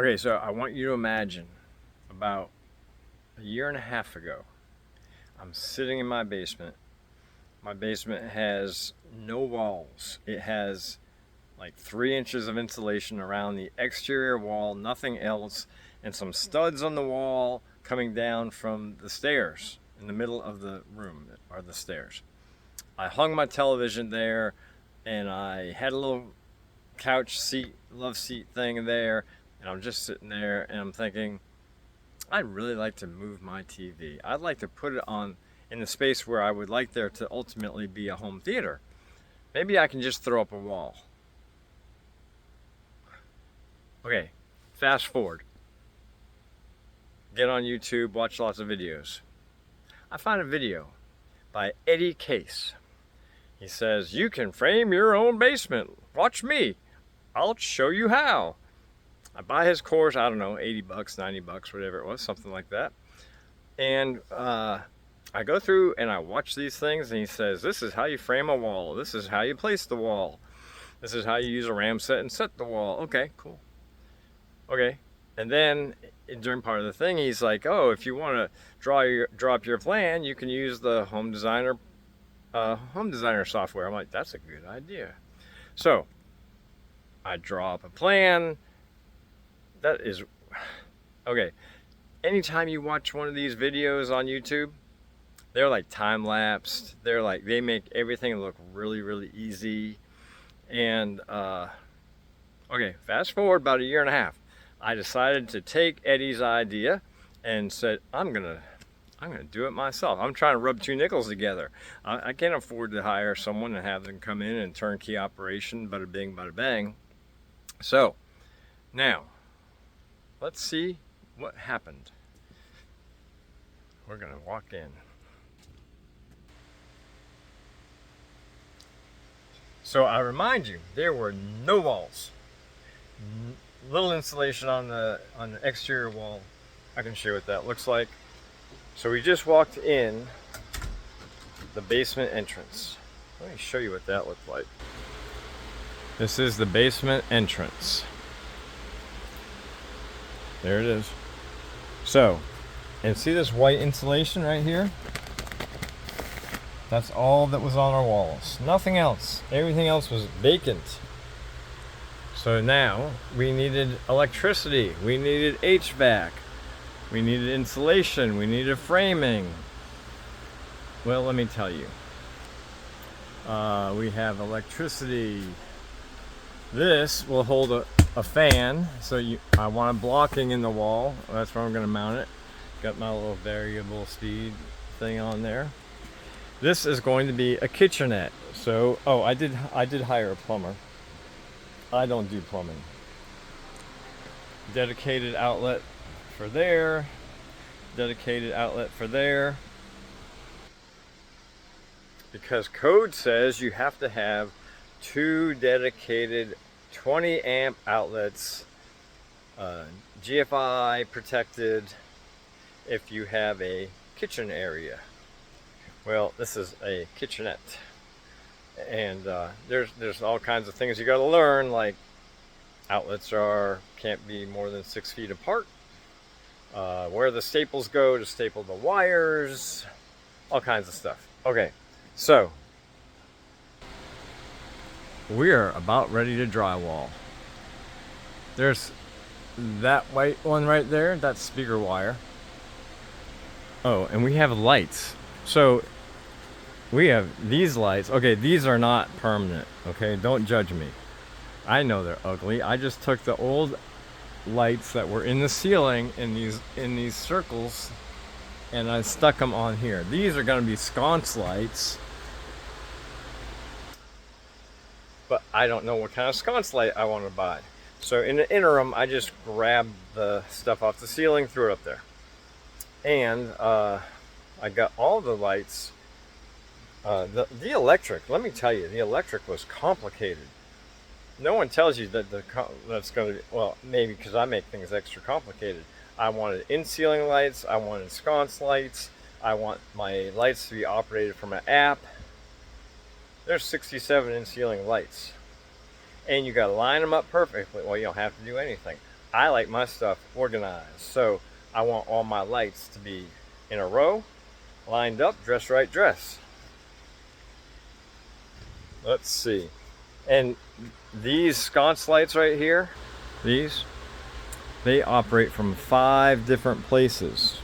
Okay, so I want you to imagine about a year and a half ago, I'm sitting in my basement. My basement has no walls. It has like 3 inches of insulation around the exterior wall, nothing else, and some studs on the wall coming down from the stairs. In the middle of the room are the stairs. I hung my television there, and I had a little couch seat, love seat thing there, and I'm just sitting there and I'm thinking, I'd really like to move my TV. I'd like to put it on in the space where I would like there to ultimately be a home theater. Maybe I can just throw up a wall. Okay, fast forward. Get on YouTube, watch lots of videos. I find a video by Eddie Case. He says, you can frame your own basement. Watch me. I'll show you how. I buy his course, I don't know, 80 bucks, 90 bucks, whatever it was, something like that. And I go through and I watch these things, and he says, this is how you frame a wall. This is how you place the wall. This is how you use a ram set and set the wall. Okay, cool. Okay. And then during part of the thing, he's like, oh, if you want to draw up your plan, you can use the home designer software. I'm like, that's a good idea. So I draw up a plan. That is, okay. Anytime you watch one of these videos on YouTube, they're like time-lapsed. They make everything look really, really easy. And, okay, fast forward about a year and a half. I decided to take Eddie's idea and said, I'm gonna do it myself. I'm trying to rub two nickels together. I can't afford to hire someone and have them come in and turnkey operation, bada bing, bada bang. So, now, let's see what happened. We're gonna walk in. So I remind you, there were no walls. Little insulation on the exterior wall. I can show you what that looks like. So we just walked in the basement entrance. Let me show you what that looked like. This is the basement entrance. There it is. So, and see this white insulation right here? That's all that was on our walls. Nothing else. Everything else was vacant. So now we needed electricity. We needed HVAC. We needed insulation. We needed framing. Well, let me tell you. We have electricity. This will hold a fan. So I want a blocking in the wall. That's where I'm going to mount it. Got my little variable speed thing on there. This is going to be a kitchenette. So, oh, I did hire a plumber. I don't do plumbing. Dedicated outlet for there. Dedicated outlet for there. Because code says you have to have 2 dedicated 20 amp outlets, GFI protected, if you have a kitchen area. Well, this is a kitchenette, and there's all kinds of things you got to learn, like outlets can't be more than 6 feet apart, where the staples go to staple the wires, all kinds of stuff. Okay, so we are about ready to drywall. There's that white one right there, that's speaker wire. Oh, and we have lights. So we have these lights. Okay, these are not permanent. Okay, don't judge me. I know they're ugly. I just took the old lights that were in the ceiling in these circles, and I stuck them on here. These are going to be sconce lights, but I don't know what kind of sconce light I want to buy. So in the interim, I just grabbed the stuff off the ceiling, threw it up there. And I got all the lights. The electric, let me tell you, the electric was complicated. No one tells you that that's going to be, well, maybe because I make things extra complicated. I wanted in-ceiling lights. I wanted sconce lights. I want my lights to be operated from an app. There's 67 in-ceiling lights. And you got to line them up perfectly. Well, you don't have to do anything. I like my stuff organized. So I want all my lights to be in a row, lined up, dress right dress. Let's see. And these sconce lights right here, they operate from 5 different places.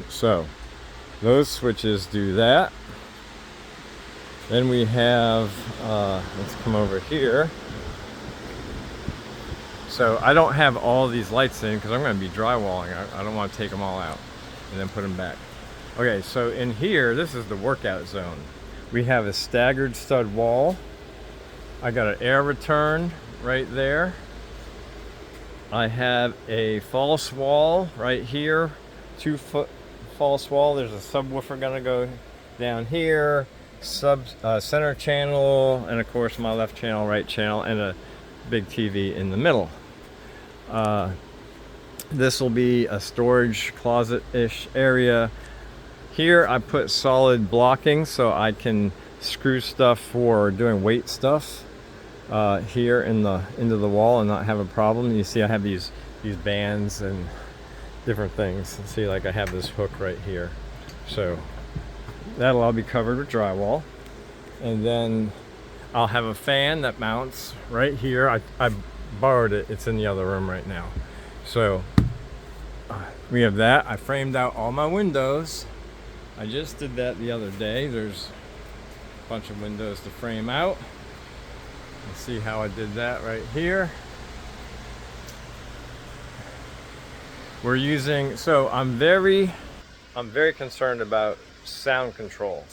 So those switches do that. Then we have, let's come over here. So I don't have all these lights in because I'm going to be drywalling. I don't want to take them all out and then put them back. Okay, so in here, this is the workout zone. We have a staggered stud wall. I got an air return right there. I have a false wall right here, 2-foot false wall. There's a subwoofer gonna go down here, center channel, and of course my left channel, right channel, and a big TV in the middle. This will be a storage closet-ish area. Here I put solid blocking so I can screw stuff for doing weight stuff here into the wall and not have a problem. You see I have these bands and different things. See, like I have this hook right here. So that'll all be covered with drywall. And then I'll have a fan that mounts right here. I borrowed it. It's in the other room right now. So we have that. I framed out all my windows. I just did that the other day. There's a bunch of windows to frame out. You see how I did that right here. We're using, so I'm very concerned about sound control.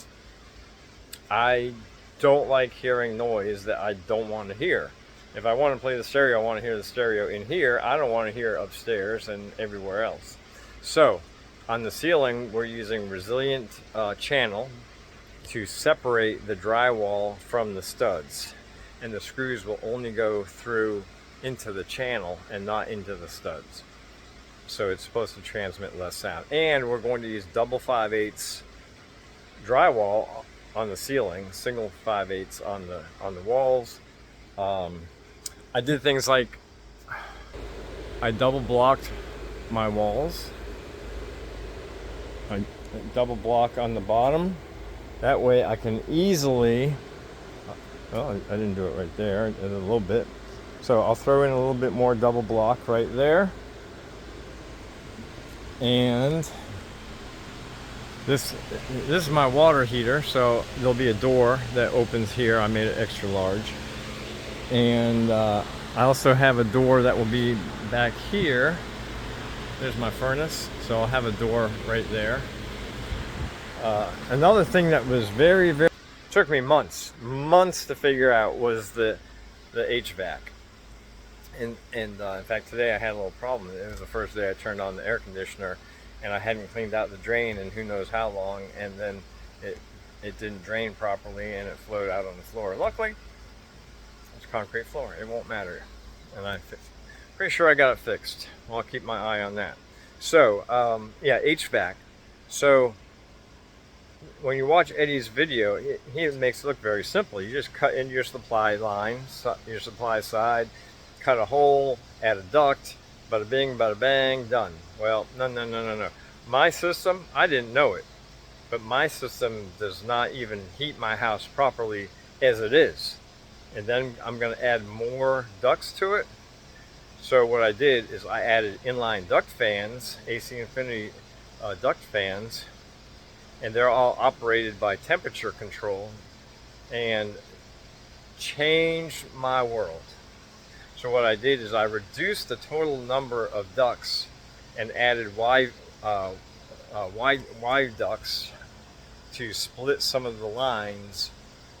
I don't like hearing noise that I don't want to hear. If I want to play the stereo, I want to hear the stereo in here. I don't want to hear upstairs and everywhere else. So on the ceiling, we're using resilient channel to separate the drywall from the studs. And the screws will only go through into the channel and not into the studs. So it's supposed to transmit less sound. And we're going to use double 5/8 drywall on the ceiling, single 5/8 on the walls. I did things like I double blocked my walls. I double block on the bottom. That way I can easily, oh, I didn't do it right there, I did a little bit. So I'll throw in a little bit more double block right there. And this is my water heater, so there'll be a door that opens here. I made it extra large. And I also have a door that will be back here. There's my furnace, so I'll have a door right there. Another thing that was very took me months to figure out was the HVAC. And in fact, today I had a little problem. It was the first day I turned on the air conditioner, and I hadn't cleaned out the drain in who knows how long, and then it didn't drain properly, and it flowed out on the floor. Luckily, it's concrete floor. It won't matter. And I'm pretty sure I got it fixed. Well, I'll keep my eye on that. So, yeah, HVAC. So, when you watch Eddie's video, he makes it look very simple. You just cut in your supply line, your supply side, cut a hole, add a duct, bada bing, bada bang, done. Well, no. My system, I didn't know it, but my system does not even heat my house properly as it is. And then I'm going to add more ducts to it. So what I did is I added inline duct fans, AC Infinity duct fans, and they're all operated by temperature control, and changed my world. So what I did is I reduced the total number of ducts and added wide ducts to split some of the lines,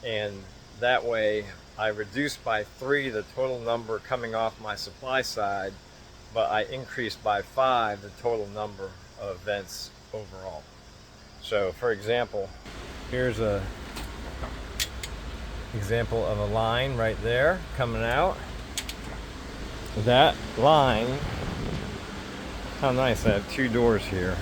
and that way I reduced by 3 the total number coming off my supply side, but I increased by 5 the total number of vents overall. So for example, here's a example of a line right there coming out. That line, how nice, I have 2 doors here.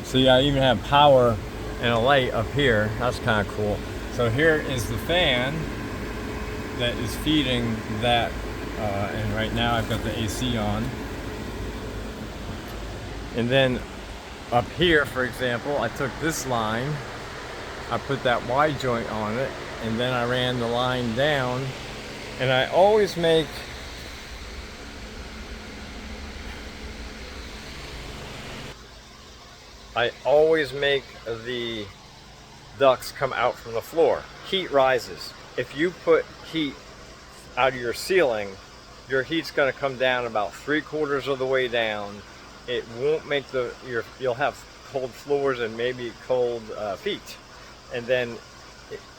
See, I even have power and a light up here. That's kind of cool. So here is the fan that is feeding that And right now I've got the AC on. And then up here, for example, I took this line, I put that Y joint on it, and then I ran the line down. And I always make the ducts come out from the floor. Heat rises. If you put heat out of your ceiling, your heat's going to come down about 3/4 of the way down. It won't make you'll have cold floors and maybe cold feet, and then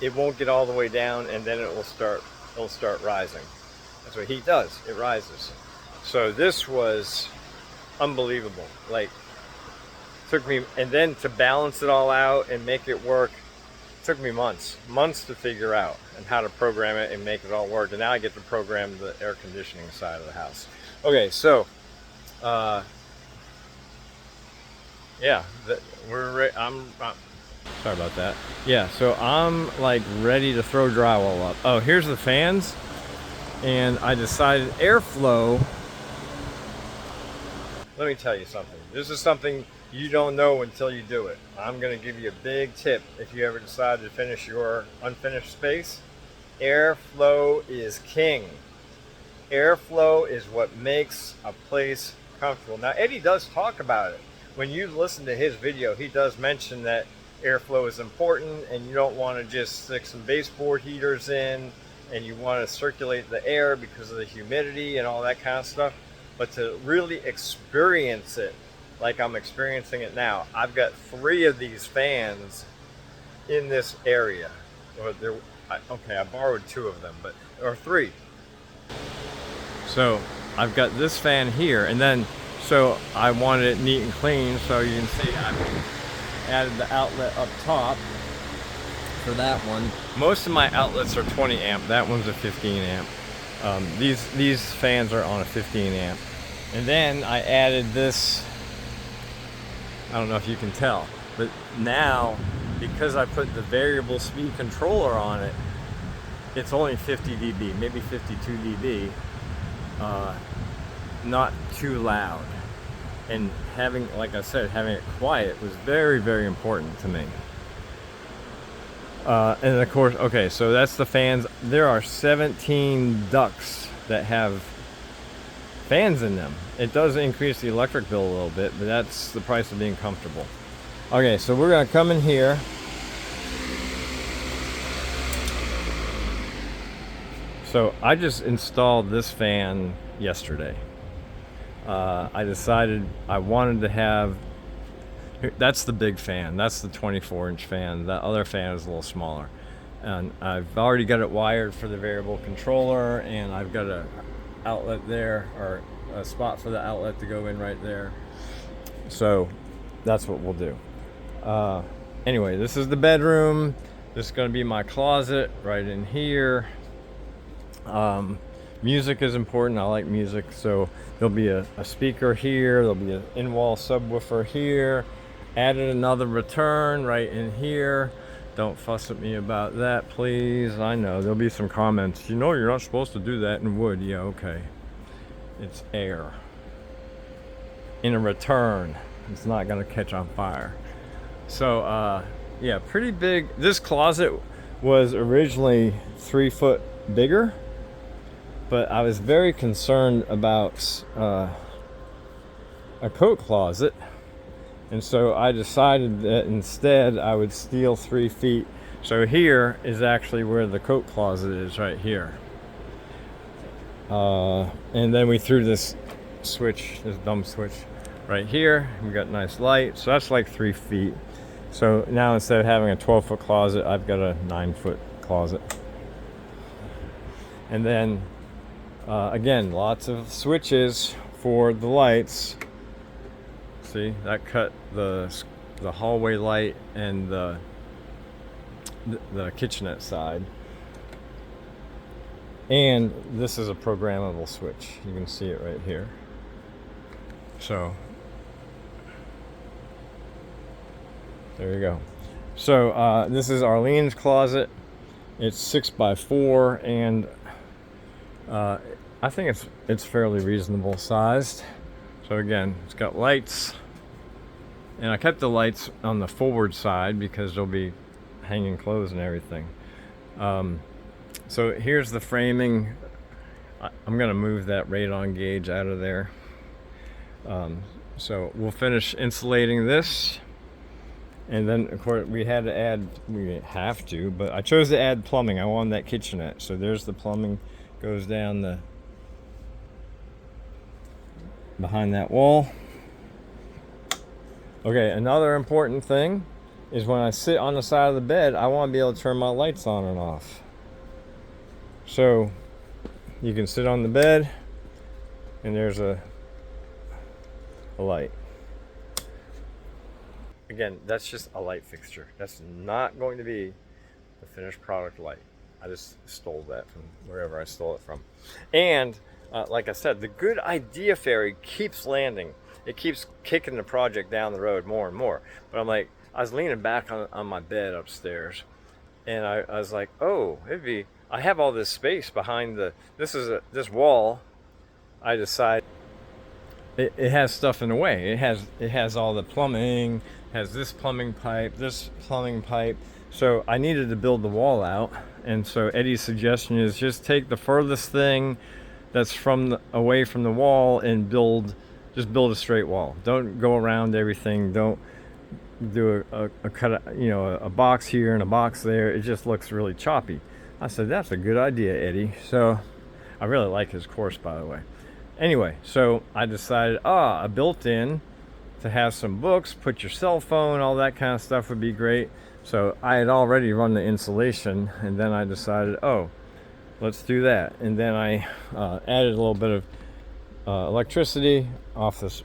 it won't get all the way down, and then it'll start rising. That's what heat does. It rises. So this was unbelievable. Like, took me, and then to balance it all out and make it work, took me months to figure out and how to program it and make it all work. And now I get to program the air conditioning side of the house. Okay, so yeah, I'm sorry about that. Yeah, so I'm like ready to throw drywall up. Oh, here's the fans, and I decided airflow. Let me tell you something. This is something you don't know until you do it. I'm going to give you a big tip if you ever decide to finish your unfinished space. Airflow is king. Airflow is what makes a place comfortable. Now, Eddie does talk about it. When you listen to his video, he does mention that airflow is important, and you don't want to just stick some baseboard heaters in, and you want to circulate the air because of the humidity and all that kind of stuff. But to really experience it like I'm experiencing it now, I've got 3 of these fans in this area. Okay, I borrowed 2 of them, or 3. So I've got this fan here, and then so I wanted it neat and clean, so you can see I added the outlet up top for that one. Most of my outlets are 20 amp. That one's a 15 amp. These fans are on a 15 amp. And then I added this, I don't know if you can tell, but now, because I put the variable speed controller on it, it's only 50 dB, maybe 52 dB, not too loud. And having, like I said, having it quiet was very, very important to me. And of course, okay, so that's the fans. There are 17 ducts that have fans in them. It does increase the electric bill a little bit, but that's the price of being comfortable. Okay, so we're gonna come in here. So I just installed this fan yesterday. I decided I wanted to have, that's the big fan, that's the 24-inch fan. That other fan is a little smaller. And I've already got it wired for the variable controller, and I've got a outlet there, or a spot for the outlet to go in right there. So that's what we'll do. Anyway, this is the bedroom. This is going to be my closet right in here. Music is important. I like music, so there'll be a speaker here. There'll be an in-wall subwoofer here. Added another return right in here. Don't fuss at me about that, please. I know there'll be some comments. You know, you're not supposed to do that in wood. Yeah, okay. It's air. In a return, it's not gonna catch on fire. So, yeah, pretty big. This closet was originally 3 foot bigger, but I was very concerned about a coat closet. And so I decided that instead I would steal 3 feet. So here is actually where the coat closet is, right here. And then we threw this switch, this dumb switch right here. We got nice light. So that's like 3 feet. So now instead of having a 12-foot closet, I've got a 9-foot closet. And then again, lots of switches for the lights. See, that cut the hallway light and the kitchenette side. And this is a programmable switch. You can see it right here. So there you go. So this is Arlene's closet. It's 6x4, and I think it's fairly reasonable sized. So again, it's got lights, and I kept the lights on the forward side because they'll be hanging clothes and everything. So here's the framing. I'm gonna move that radon gauge out of there. So we'll finish insulating this, and then of course we have to, but I chose to add plumbing. I wanted that kitchenette. So there's the plumbing, goes down behind that wall. Okay, another important thing is when I sit on the side of the bed, I want to be able to turn my lights on and off. So you can sit on the bed and there's a light. Again, that's just a light fixture. That's not going to be the finished product light. I just stole that from wherever I stole it from. And like I said, the good idea fairy keeps landing. It keeps kicking the project down the road more and more. But I was leaning back on my bed upstairs, and I was like, oh, I have all this space behind this wall. I decide it has stuff in the way. It has all the plumbing, has this plumbing pipe. So I needed to build the wall out. And so Eddie's suggestion is just take the furthest thing that's away from the wall and just build a straight wall. Don't go around everything. Don't do a cut, a box here and a box there. It just looks really choppy. I said, that's a good idea, Eddie. So I really like his course, by the way. Anyway, so I decided, a built-in to have some books, put your cell phone, all that kind of stuff would be great. So I had already run the insulation, and then I decided, let's do that. And then I added a little bit of electricity off this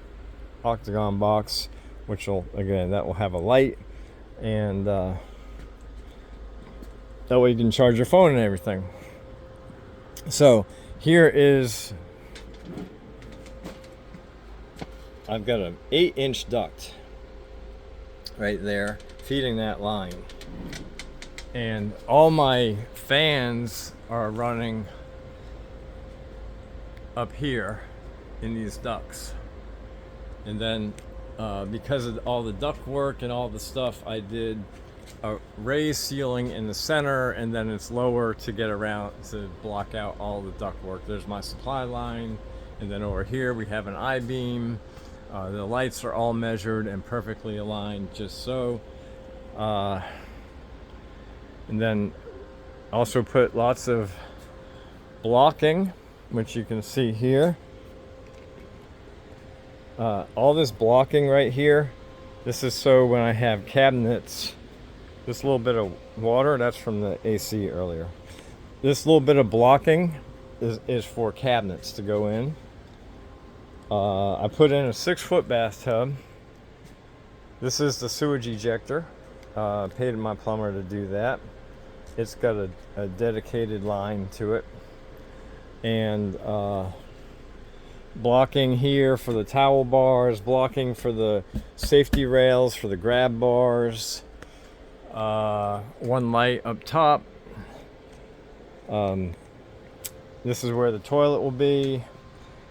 octagon box, which will have a light, and that way you can charge your phone and everything. So here is, I've got an 8-inch duct right there feeding that line, and all my fans are running up here in these ducts. And then because of all the duct work and all the stuff, I did a raised ceiling in the center, and then it's lower to get around to block out all the duct work. There's my supply line, and then over here we have an I-beam. The lights are all measured and perfectly aligned, just so. And then also put lots of blocking, which you can see here. All this blocking right here, this is so when I have cabinets, this little bit of water, that's from the AC earlier. This little bit of blocking is for cabinets to go in. I put in a 6-foot bathtub. This is the sewage ejector. Paid my plumber to do that. It's got a dedicated line to it. And blocking here for the towel bars, blocking for the safety rails, for the grab bars. One light up top. This is where the toilet will be.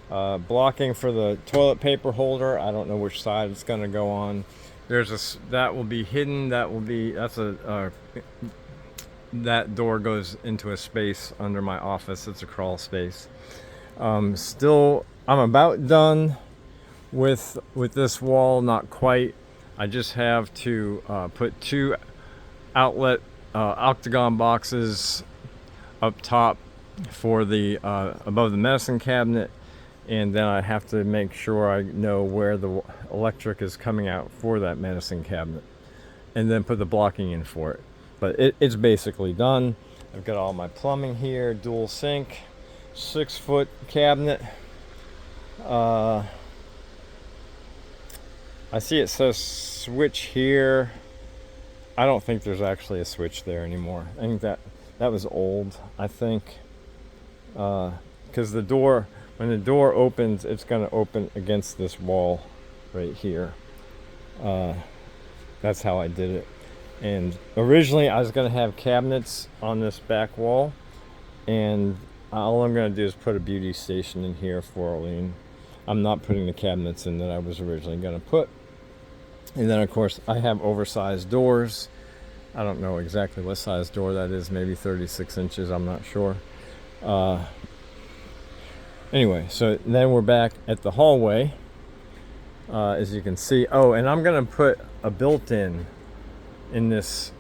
Blocking for the toilet paper holder. I don't know which side it's going to go on. That will be hidden. That door goes into a space under my office. It's a crawl space. Still, I'm about done with this wall. Not quite. I just have to put 2 outlet octagon boxes up top for the above the medicine cabinet, and then I have to make sure I know where the electric is coming out for that medicine cabinet, and then put the blocking in for it. But it's basically done. I've got all my plumbing here, dual sink, 6-foot cabinet. I see it says switch here. I don't think there's actually a switch there anymore. I think that was old, I think. Because when the door opens, it's going to open against this wall right here. That's how I did it. And originally I was going to have cabinets on this back wall, and all I'm going to do is put a beauty station in here for Arlene. I'm not putting the cabinets in that I was originally going to put. And then, of course, I have oversized doors. I don't know exactly what size door that is, maybe 36 inches, I'm not sure. Anyway, so then we're back at the hallway, as you can see. Oh, and I'm going to put a built-in in this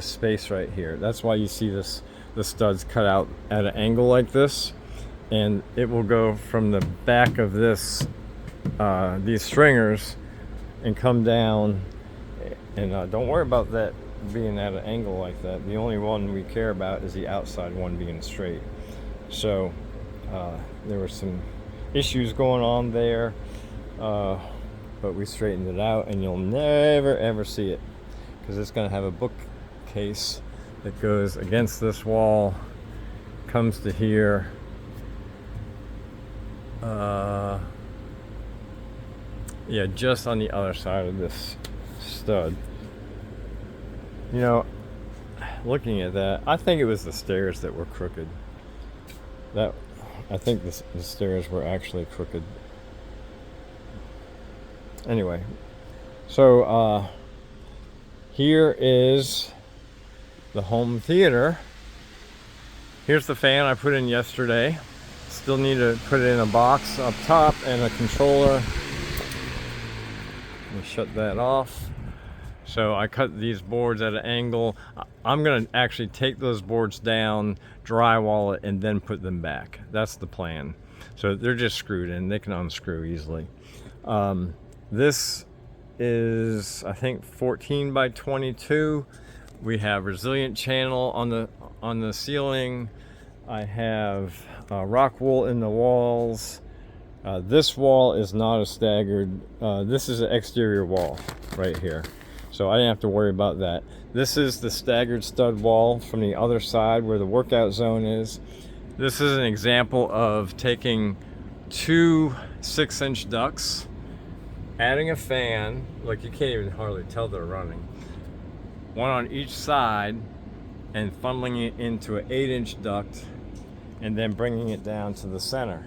space right here. That's why you see the studs cut out at an angle like this, and it will go from the back of this these stringers and come down. And don't worry about that being at an angle like that. The only one we care about is the outside one being straight. So there were some issues going on there, but we straightened it out, and you'll never ever see it because it's going to have a bookcase that goes against this wall, comes to here. Yeah, just on the other side of this stud. You know, looking at that, I think it was the stairs that were crooked. I think the stairs were actually crooked. Anyway, so here is the home theater. Here's the fan I put in yesterday. Still need to put it in a box up top and a controller. Let me shut that off. So I cut these boards at an angle. I'm going to actually take those boards down, drywall it, and then put them back. That's the plan. So they're just screwed in. They can unscrew easily. This is, I think, 14 by 22. We have resilient channel on the ceiling. I have rock wool in the walls. This wall is not a staggered. This is an exterior wall right here. So I didn't have to worry about that. This is the staggered stud wall from the other side where the workout zone is. This is an example of taking two 6-inch ducts, adding a fan. Look, you can't even hardly tell they're running. One on each side, and funneling it into an 8-inch duct, and then bringing it down to the center.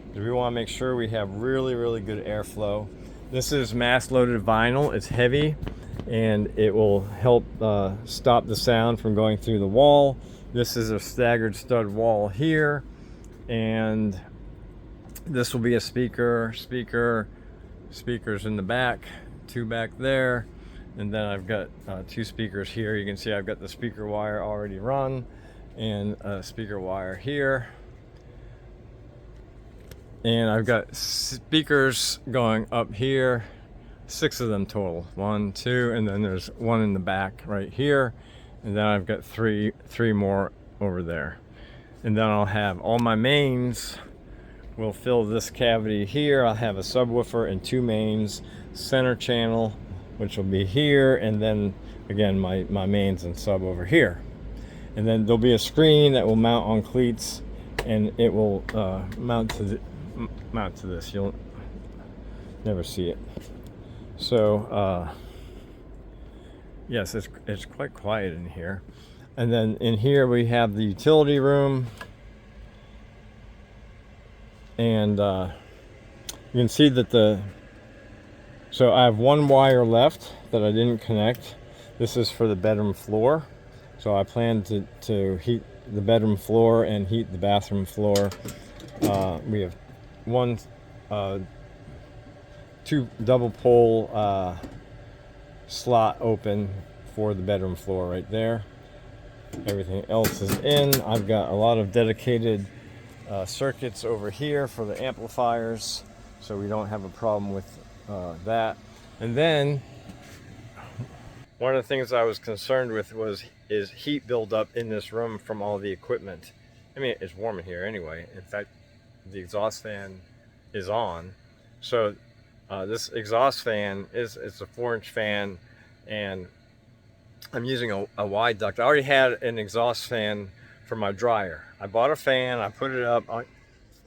Because we want to make sure we have really, really good airflow. This is mass-loaded vinyl. It's heavy, and it will help stop the sound from going through the wall. This is a staggered stud wall here, and this will be a speakers in the back, 2 back there, and then I've got 2 speakers here. You can see I've got the speaker wire already run, and a speaker wire here. And I've got speakers going up here, 6 of them total. 1, 2, and then there's 1 in the back right here. And then I've got three more over there. And then I'll have all my mains will fill this cavity here. I'll have a subwoofer and 2 mains, center channel, which will be here, and then again my mains and sub over here. And then there'll be a screen that will mount on cleats, and it will mount to this. You'll never see it. So yes, it's quite quiet in here. And then in here we have the utility room, and you can see that so I have 1 wire left that I didn't connect. This is for the bedroom floor. So I plan to heat the bedroom floor and heat the bathroom floor. We have 2 double pole slot open for the bedroom floor right there. Everything else is in. I've got a lot of dedicated circuits over here for the amplifiers, so we don't have a problem with that. And then one of the things I was concerned with is heat buildup in this room from all the equipment. I mean, it's warm in here anyway. In fact, the exhaust fan is on. So this exhaust fan it's a 4-inch fan, and I'm using a wide duct. I already had an exhaust fan for my dryer. I bought a fan, I put it up.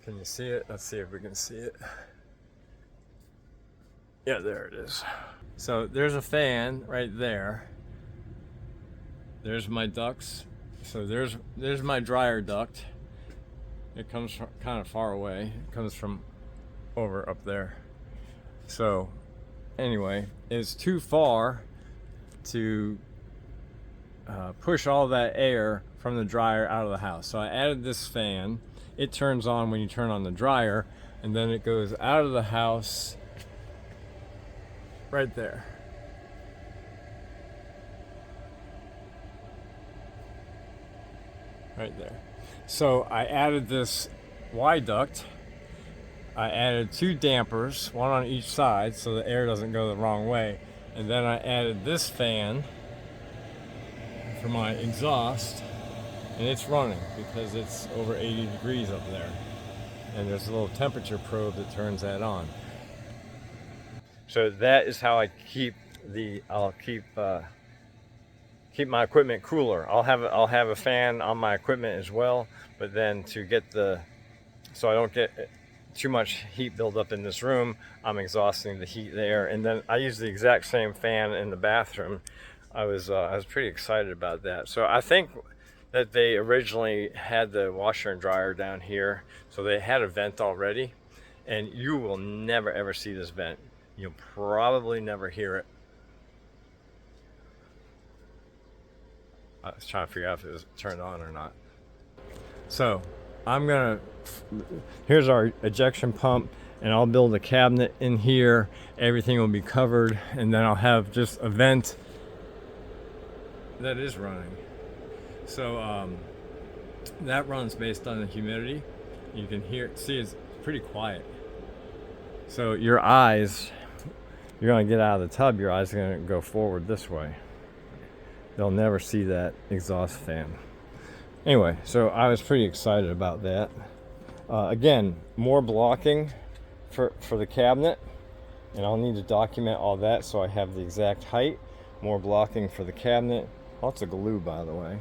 Can you see it? Let's see if we can see it. Yeah, there it is. So there's a fan right there. There's my ducts. So there's my dryer duct. It comes from kind of far away. It comes from over up there. So anyway, it's too far to push all that air from the dryer out of the house. So I added this fan. It turns on when you turn on the dryer, and then it goes out of the house right there. Right there. So I added this Y duct. I added 2 dampers, one on each side so the air doesn't go the wrong way. And then I added this fan for my exhaust, and it's running because it's over 80 degrees up there. And there's a little temperature probe that turns that on. So that is how I keep keep my equipment cooler. I'll have a fan on my equipment as well, but then to get so I don't get too much heat build up in this room, I'm exhausting the heat there. And then I use the exact same fan in the bathroom. I was pretty excited about that. So I think that they originally had the washer and dryer down here, so they had a vent already, and you will never ever see this vent. You'll probably never hear it. I was trying to figure out if it was turned on or not. So here's our ejection pump, and I'll build a cabinet in here. Everything will be covered, and then I'll have just a vent that is running. So that runs based on the humidity. You can see it's pretty quiet. So your eyes, you're gonna get out of the tub, your eyes are gonna go forward this way. They'll never see that exhaust fan. Anyway, so I was pretty excited about that. Again, more blocking for the cabinet, and I'll need to document all that so I have the exact height. More blocking for the cabinet. Lots of glue, by the way.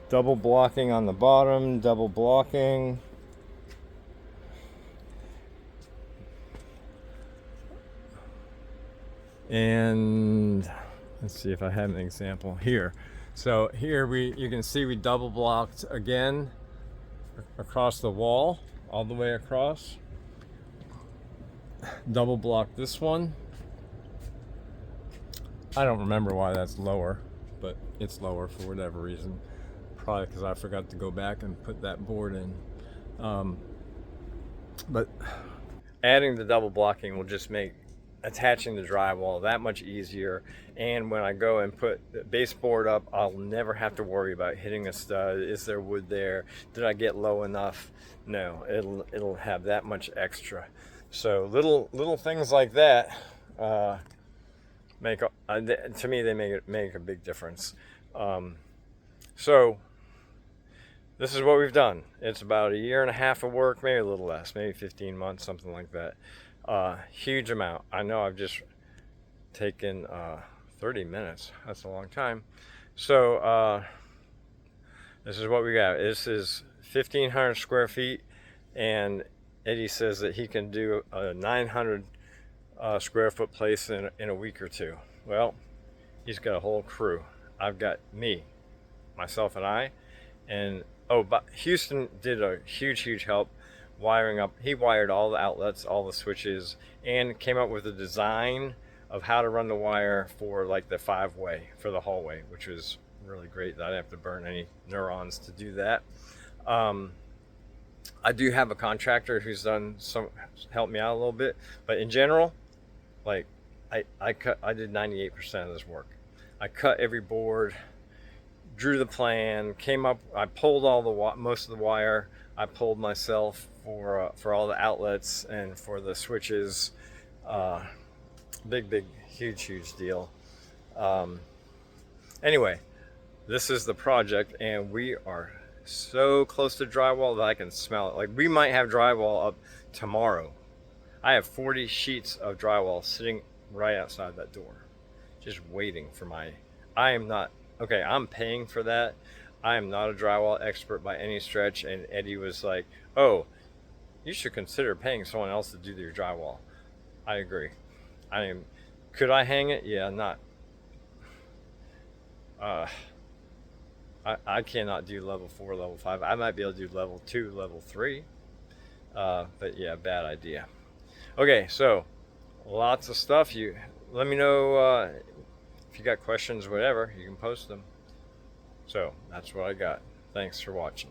Double blocking on the bottom, double blocking. And let's see if I have an example here. So here you can see we double blocked again across the wall, all the way across. Double blocked this one. I don't remember why that's lower, but it's lower for whatever reason. Probably because I forgot to go back and put that board in. But adding the double blocking will just make attaching the drywall that much easier. And when I go and put the baseboard up, I'll never have to worry about hitting a stud. Is there wood there? Did I get low enough? No, it'll have that much extra. So little things like that to me, they make a big difference. So this is what we've done. It's about 1.5 years of work, maybe a little less, maybe 15 months, something like that. Huge amount. I know I've just taken 30 minutes. That's a long time. So this is what we got. This is 1,500 square feet, and Eddie says that he can do a 900 square foot place in a week or two. Well, he's got a whole crew. I've got myself and I, and but Houston did a huge help wiring up. He wired all the outlets, all the switches, and came up with a design of how to run the wire for like the 5-way for the hallway, which was really great. That I didn't have to burn any neurons to do that. I do have a contractor who's helped me out a little bit, but in general, like I did 98% of this work. I cut every board, drew the plan, I pulled most of the wire. I pulled myself for all the outlets and for the switches. Big, huge deal. Anyway, this is the project, and we are so close to drywall that I can smell it. Like, we might have drywall up tomorrow. I have 40 sheets of drywall sitting right outside that door, just waiting for I'm paying for that. I am not a drywall expert by any stretch, and Eddie was like, oh, you should consider paying someone else to do your drywall. I agree. Could I hang it? Yeah, not. I cannot do level 4, level 5. I might be able to do level 2, level 3. But yeah, bad idea. Okay, so lots of stuff. You let me know if you got questions, whatever. You can post them. So that's what I got. Thanks for watching.